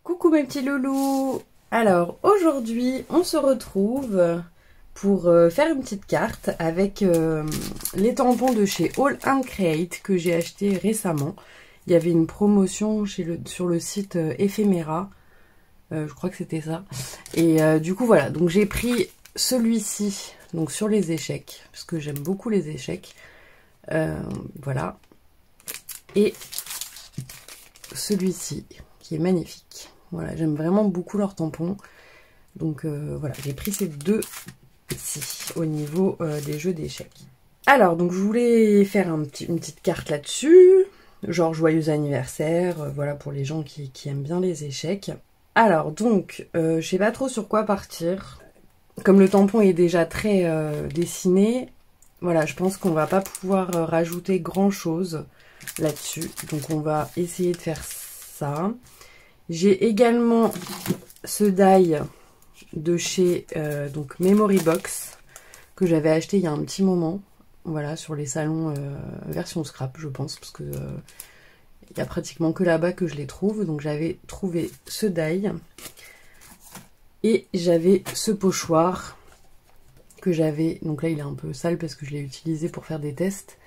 Coucou mes petits loulous. Alors aujourd'hui on se retrouve pour faire une petite carte avec les tampons de chez All and Create que j'ai acheté récemment. Il y avait une promotion sur le site Ephemera, je crois que c'était ça. Et du coup voilà, donc j'ai pris celui-ci donc sur les échecs parce que j'aime beaucoup les échecs. Voilà. Et celui-ci qui est magnifique. Voilà, j'aime vraiment beaucoup leurs tampons. Donc voilà, j'ai pris ces deux-ci au niveau des jeux d'échecs. Alors, donc je voulais faire une petite carte là-dessus. Genre joyeux anniversaire, voilà, pour les gens qui aiment bien les échecs. Alors, donc, je sais pas trop sur quoi partir. Comme le tampon est déjà très dessiné, voilà, je pense qu'on va pas pouvoir rajouter grand-chose là-dessus. Donc on va essayer de faire ça. J'ai également ce die de chez donc Memory Box que j'avais acheté il y a un petit moment. Voilà, sur les salons version scrap, je pense, parce que il y a pratiquement que là-bas que je les trouve. Donc j'avais trouvé ce die et j'avais ce pochoir que j'avais. Donc là, il est un peu sale parce que je l'ai utilisé pour faire des tests.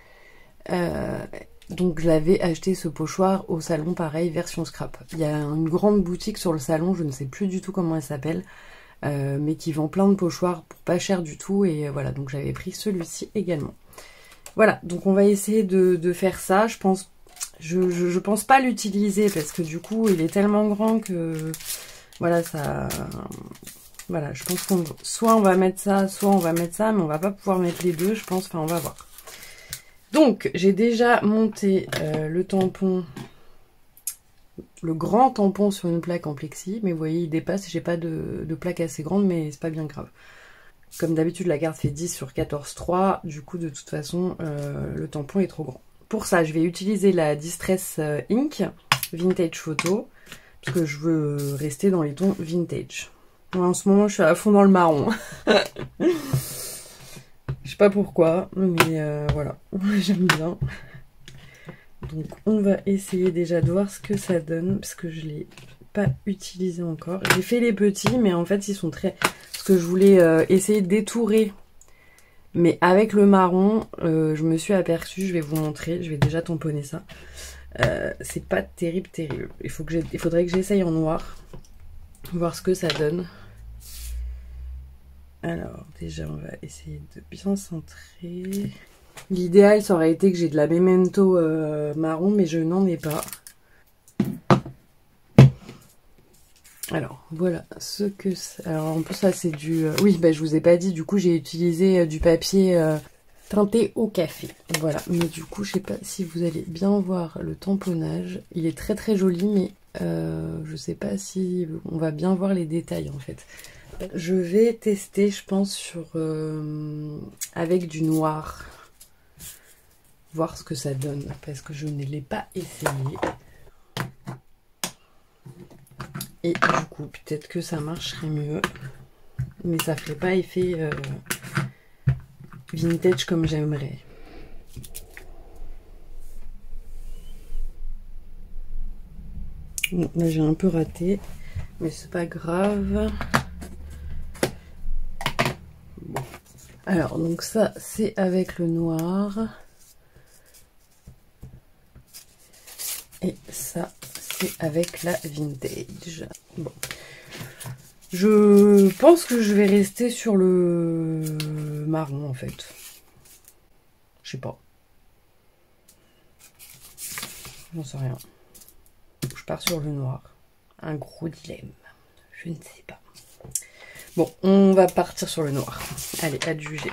Donc j'avais acheté ce pochoir au salon, pareil, version scrap. Il y a une grande boutique sur le salon, je ne sais plus du tout comment elle s'appelle, mais qui vend plein de pochoirs pour pas cher du tout. Et voilà, donc j'avais pris celui-ci également. Voilà, donc on va essayer de faire ça. Je pense pas l'utiliser parce que du coup il est tellement grand que voilà, ça... Voilà, je pense qu'on soit on va mettre ça, soit on va mettre ça, mais on va pas pouvoir mettre les deux, je pense, enfin on va voir. Donc, j'ai déjà monté le tampon, le grand tampon sur une plaque en plexi. Mais vous voyez, il dépasse. J'ai pas de plaque assez grande, mais c'est pas bien grave. Comme d'habitude, la carte fait 10 sur 14,3. Du coup, de toute façon, le tampon est trop grand. Pour ça, je vais utiliser la Distress Ink Vintage Photo. Parce que je veux rester dans les tons vintage. En ce moment, je suis à fond dans le marron. Je sais pas pourquoi, mais voilà, j'aime bien. Donc on va essayer déjà de voir ce que ça donne, parce que je l'ai pas utilisé encore. J'ai fait les petits, mais en fait ils sont très... Parce que je voulais essayer de détourer, mais avec le marron, je me suis aperçue, je vais vous montrer, je vais déjà tamponner ça. C'est pas terrible. Il faudrait que j'essaye en noir, voir ce que ça donne. Alors déjà on va essayer de bien centrer. L'idéal ça aurait été que j'ai de la Memento marron, mais je n'en ai pas. Alors voilà ce que c'est. Alors en plus ça c'est du... Oui, bah je vous ai pas dit, du coup j'ai utilisé du papier teinté au café. Voilà, mais du coup je sais pas si vous allez bien voir le tamponnage. Il est très très joli, mais je sais pas si on va bien voir les détails en fait. Je vais tester, je pense, avec du noir. Voir ce que ça donne, parce que je ne l'ai pas essayé. Et du coup, peut-être que ça marcherait mieux. Mais ça ferait pas effet vintage comme j'aimerais. Bon, là j'ai un peu raté, mais c'est pas grave. Bon. Alors, donc ça, c'est avec le noir. Et ça, c'est avec la vintage. Bon. Je pense que je vais rester sur le marron, en fait. Je sais pas. J'en sais rien. Je pars sur le noir. Un gros dilemme. Je ne sais pas. Bon, on va partir sur le noir. Allez, à juger.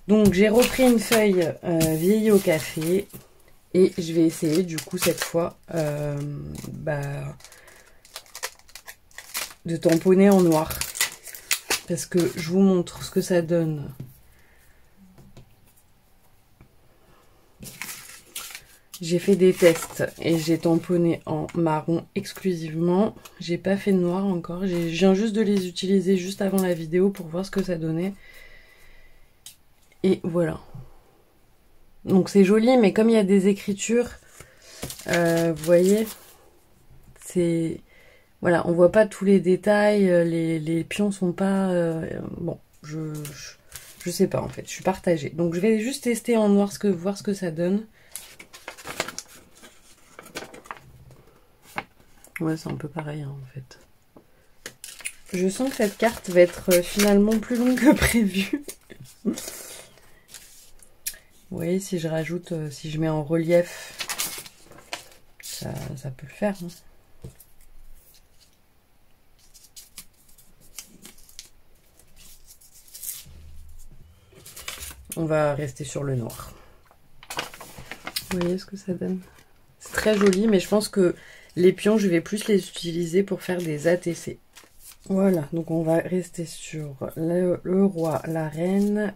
Donc, j'ai repris une feuille vieillie au café. Et je vais essayer, du coup, cette fois, de tamponner en noir. Parce que je vous montre ce que ça donne. J'ai fait des tests et j'ai tamponné en marron exclusivement. J'ai pas fait de noir encore. Je viens juste de les utiliser juste avant la vidéo pour voir ce que ça donnait. Et voilà. Donc c'est joli, mais comme il y a des écritures, vous voyez, c'est... Voilà, on voit pas tous les détails, les pions sont pas... bon, je sais pas en fait, je suis partagée. Donc je vais juste tester en noir, voir ce que ça donne. Ouais, c'est un peu pareil hein, en fait. Je sens que cette carte va être finalement plus longue que prévu. Vous voyez, si je rajoute, si je mets en relief, ça peut le faire. Hein. On va rester sur le noir. Vous voyez ce que ça donne? C'est très joli, mais je pense que les pions, je vais plus les utiliser pour faire des ATC. Voilà, donc on va rester sur le roi, la reine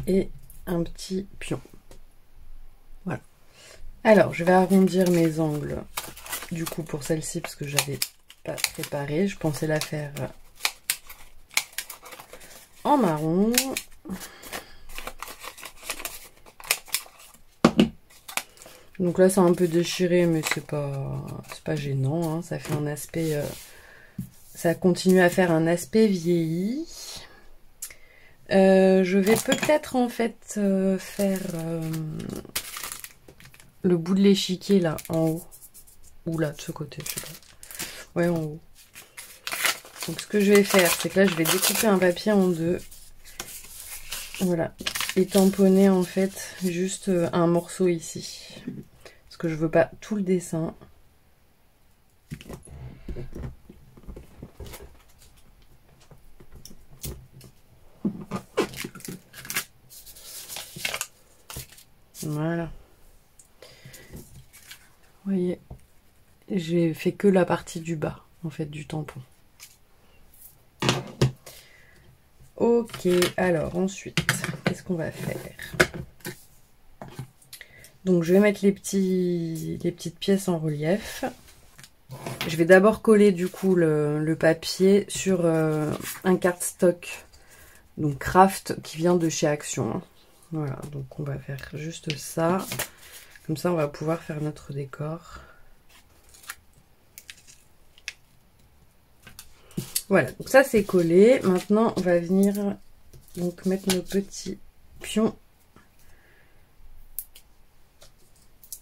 et un petit pion. Voilà. Alors, je vais arrondir mes angles, du coup, pour celle-ci, parce que j'avais pas préparé. Je pensais la faire en marron. Donc là, c'est un peu déchiré, mais c'est pas gênant. Hein. Ça fait un aspect... ça continue à faire un aspect vieilli. Je vais peut-être en fait faire le bout de l'échiquier là, en haut. Ou là, de ce côté, je sais pas. Ouais, en haut. Donc ce que je vais faire, c'est que là, je vais découper un papier en deux. Voilà. Et tamponner en fait juste un morceau ici. Parce que je veux pas tout le dessin. Voilà. Vous voyez, j'ai fait que la partie du bas, en fait, du tampon. Ok, alors ensuite, qu'est-ce qu'on va faire? Donc je vais mettre les petites pièces en relief. Je vais d'abord coller du coup le papier sur un cardstock, donc Craft, qui vient de chez Action. Hein. Voilà, donc on va faire juste ça. Comme ça, on va pouvoir faire notre décor. Voilà, donc ça c'est collé. Maintenant, on va venir donc mettre nos petits pions.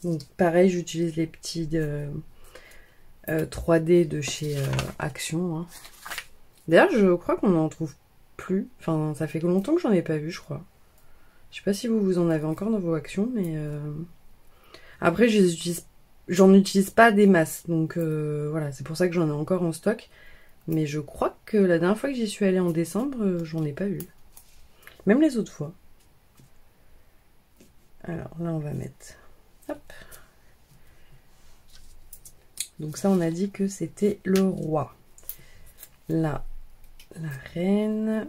Donc pareil, j'utilise les petits 3D de chez Action. Hein. D'ailleurs, je crois qu'on n'en trouve plus. Enfin, ça fait longtemps que j'en ai pas vu, je crois. Je sais pas si vous en avez encore dans vos actions, mais... Après, j'en utilise pas des masses. Donc voilà, c'est pour ça que j'en ai encore en stock. Mais je crois que la dernière fois que j'y suis allée en décembre, j'en ai pas eu. Même les autres fois. Alors là, on va mettre... Hop. Donc ça, on a dit que c'était le roi. Là, la reine.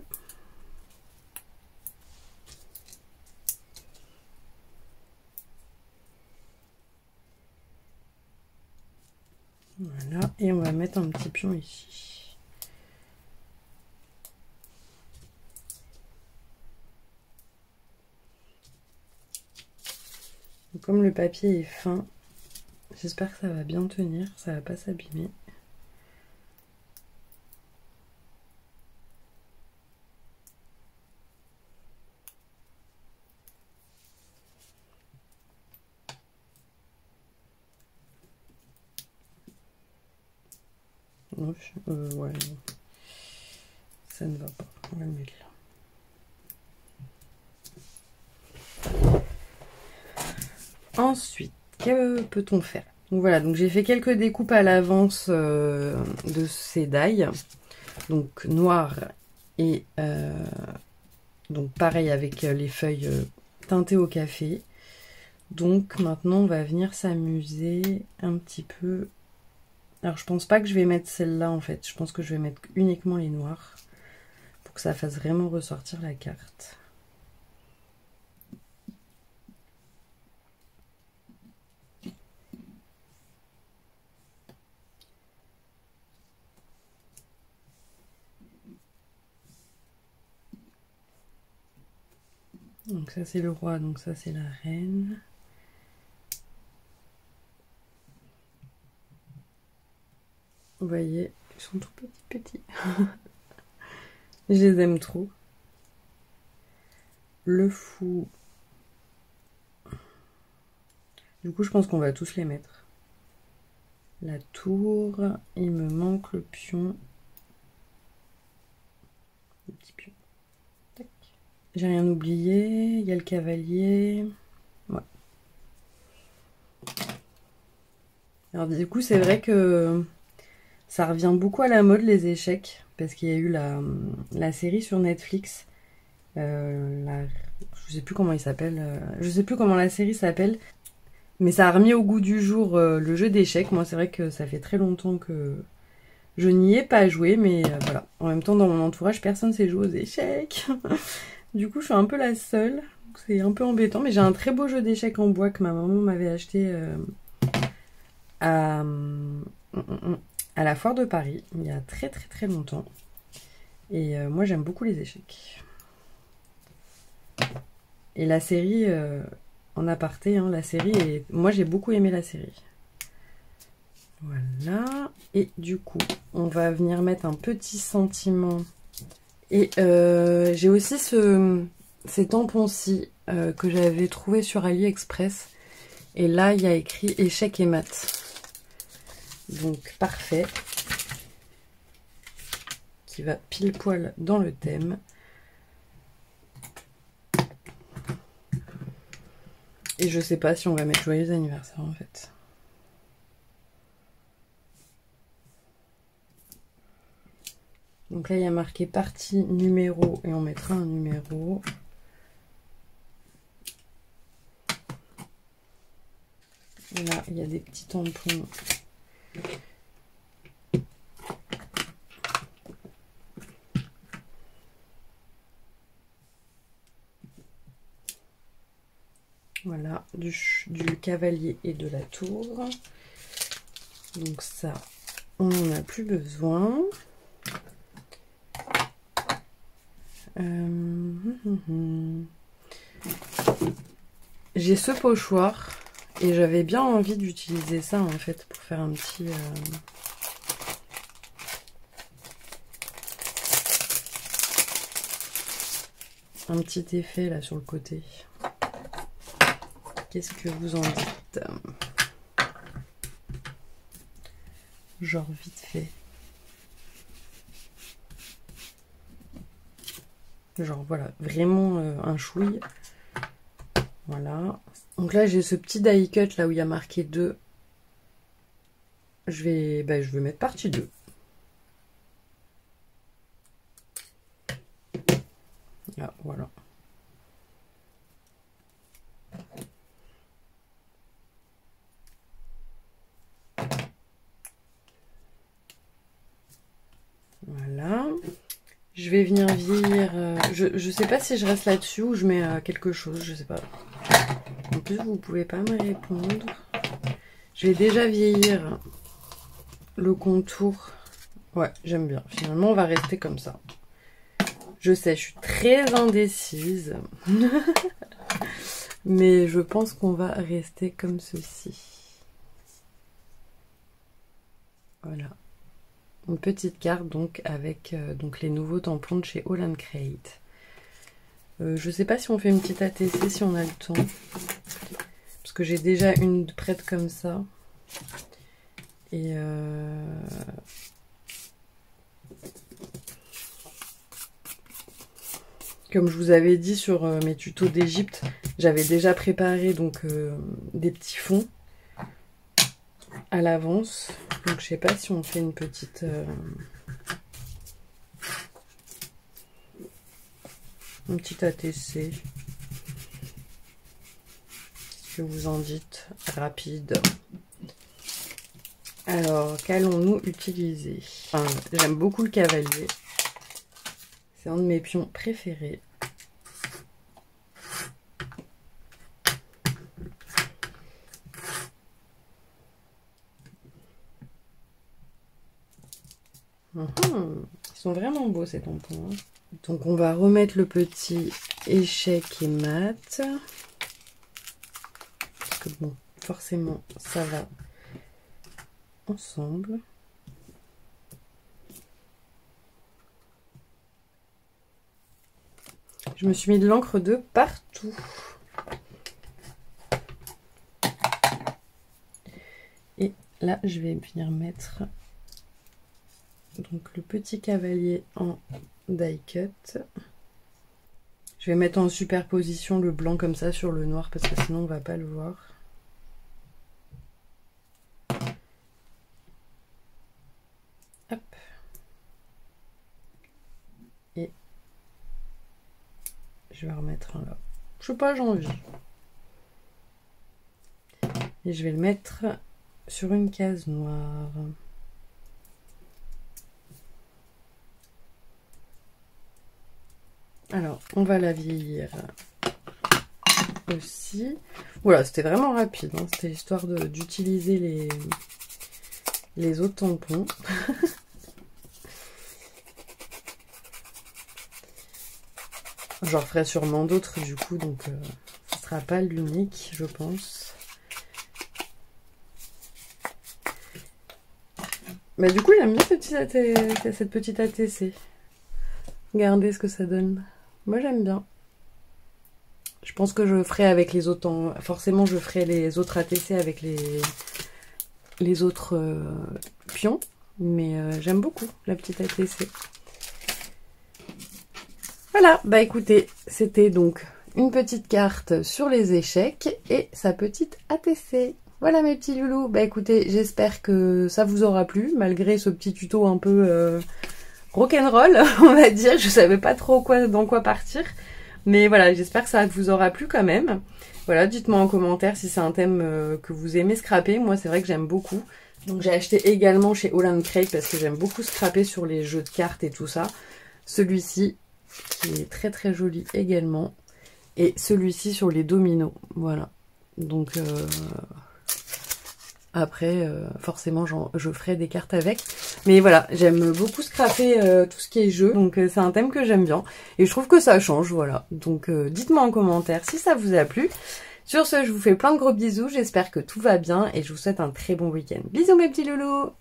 Voilà, et on va mettre un petit pion ici. Donc, comme le papier est fin, j'espère que ça va bien tenir, ça va pas s'abîmer. Ouais, ça ne va pas. On va le mettre là. Ensuite, que peut-on faire? Donc voilà, donc j'ai fait quelques découpes à l'avance de ces die. Donc noir et donc pareil avec les feuilles teintées au café. Donc maintenant on va venir s'amuser un petit peu. Alors je pense pas que je vais mettre celle-là en fait, je pense que je vais mettre uniquement les noirs pour que ça fasse vraiment ressortir la carte. Donc ça c'est le roi, donc ça c'est la reine. Vous voyez, Ils sont tout petits. Je les aime trop. Le fou. Du coup, je pense qu'on va tous les mettre. La tour. Il me manque le pion. Le petit pion. Tac. J'ai rien oublié. Il y a le cavalier. Ouais. Alors du coup, c'est vrai que ça revient beaucoup à la mode, les échecs. Parce qu'il y a eu la série sur Netflix. Je sais plus comment il s'appelle. Je sais plus comment la série s'appelle. Mais ça a remis au goût du jour le jeu d'échecs. Moi, c'est vrai que ça fait très longtemps que je n'y ai pas joué. Mais voilà. En même temps, dans mon entourage, personne ne sait jouer aux échecs. Du coup, je suis un peu la seule. C'est un peu embêtant. Mais j'ai un très beau jeu d'échecs en bois que ma maman m'avait acheté à la foire de Paris. Il y a très très très longtemps. Et moi, j'aime beaucoup les échecs. Et la série... en aparté, hein, la série, et moi j'ai beaucoup aimé la série. Voilà. Et du coup, on va venir mettre un petit sentiment. Et j'ai aussi ces tampons-ci que j'avais trouvé sur AliExpress. Et là, il y a écrit échec et mat. Donc, parfait. Qui va pile poil dans le thème. Et je sais pas si on va mettre joyeux anniversaire en fait. Donc là il y a marqué partie numéro et on mettra un numéro. Et là il y a des petits tampons. Voilà, du cavalier et de la tour. Donc ça, on n'en a plus besoin. J'ai ce pochoir et j'avais bien envie d'utiliser ça en fait pour faire un petit... un petit effet là sur le côté. Qu'est-ce que vous en dites? Genre vite fait. Genre voilà, vraiment un chouille. Voilà. Donc là j'ai ce petit die cut là où il y a marqué 2. Je vais mettre partie 2. Là, voilà. Voilà. Je vais venir vieillir. Je sais pas si je reste là-dessus ou je mets quelque chose, je sais pas. En plus, vous pouvez pas me répondre. Je vais déjà vieillir le contour. Ouais, j'aime bien. Finalement, on va rester comme ça. Je sais, je suis très indécise. Mais je pense qu'on va rester comme ceci. Voilà. Une petite carte donc avec donc les nouveaux tampons de chez All & Create. Je sais pas si on fait une petite ATC si on a le temps. Parce que j'ai déjà une prête comme ça. Et comme je vous avais dit sur mes tutos d'Égypte, j'avais déjà préparé donc des petits fonds à l'avance. Donc je sais pas si on fait une petite ATC. Qu'est-ce que vous en dites? Rapide. Alors, qu'allons-nous utiliser? Enfin, j'aime beaucoup le cavalier. C'est un de mes pions préférés. Ils sont vraiment beaux ces tampons. Hein. Donc on va remettre le petit échec et mat. Parce que bon, forcément, ça va ensemble. Je me suis mis de l'encre de partout. Et là, je vais venir mettre donc le petit cavalier en die cut. Je vais mettre en superposition le blanc comme ça sur le noir parce que sinon on va pas le voir. Hop. Et je vais remettre un là. Je sais pas, j'ai envie. Et je vais le mettre sur une case noire. Alors, on va la vieillir aussi. Voilà, c'était vraiment rapide. Hein. C'était histoire d'utiliser les autres tampons. J'en ferai sûrement d'autres du coup, donc ce ne sera pas l'unique, je pense. Mais du coup, j'aime bien cette petite ATC. Regardez ce que ça donne. Moi, j'aime bien. Je pense que je ferai avec les autres... Forcément, je ferai les autres ATC avec les autres pions. Mais j'aime beaucoup la petite ATC. Voilà, bah écoutez, c'était donc une petite carte sur les échecs et sa petite ATC. Voilà mes petits loulous, bah écoutez, j'espère que ça vous aura plu, malgré ce petit tuto un peu rock'n'roll, on va dire. Je savais pas trop dans quoi partir, mais voilà, j'espère que ça vous aura plu quand même. Voilà, dites-moi en commentaire si c'est un thème que vous aimez scraper. Moi, c'est vrai que j'aime beaucoup. Donc j'ai acheté également chez Holland Craig parce que j'aime beaucoup scraper sur les jeux de cartes et tout ça. Celui-ci, qui est très très joli également, et celui-ci sur les dominos, voilà. Donc après forcément je ferai des cartes avec, mais voilà, j'aime beaucoup scraper tout ce qui est jeu, donc c'est un thème que j'aime bien et je trouve que ça change, voilà. Donc dites-moi en commentaire si ça vous a plu. Sur ce, je vous fais plein de gros bisous, j'espère que tout va bien et je vous souhaite un très bon week-end. Bisous mes petits loulous.